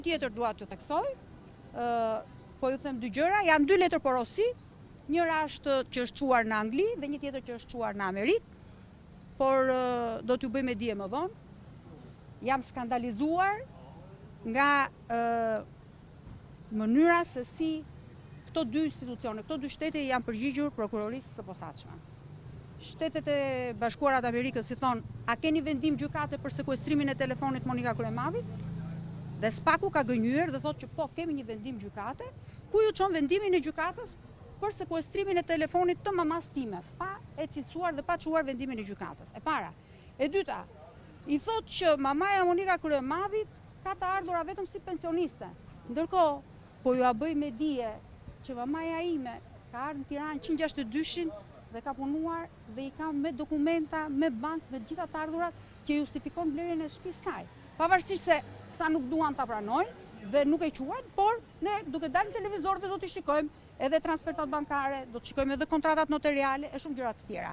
Tjetër dua të theksoj, po ju them dy gjëra, janë dy letër porosi, njëra është që është çuar në Angli dhe një tjetër që është çuar në Amerikë, por do t'ju bëj me dije më vonë. Jam skandalizuar nga mënyra se si këto dy institucione, këto dy shtete janë përgjigjur prokurorisë së posaçme. Shtetet e Bashkuara të Amerikës i thonë, a keni vendim gjykate për sekuestrimin e telefonit Monika Kryemadhit? Dhe Spaku ka gënjyer dhe thotë që po, kemi një vendim gjykate, ku ju çon vendimin e gjykatës për sekuestrimin e telefonit të mamas time, pa e cilësuar dhe pa çuar vendimin e gjykatës. E para. E dyta, i thotë që mamaja Monika Kryemadhit ka të ardhura vetëm si pensioniste. Ndërkohë, po ju a bëj me dije që mamaja ime ka ardhur në Tiranë 162-shin dhe ka punuar dhe i kam me dokumenta, me bank, me gjitha të ardhurat që justifikon blerjen e shtëpisë saj. Pavarësisht se sa nuk duan ta pranojnë dhe nuk e quajnë, por ne duke dalë në televizor dhe do t'i shikojmë edhe transfertat bankare, do të shikojmë edhe kontratat notariale e shumë gjëra të tjera.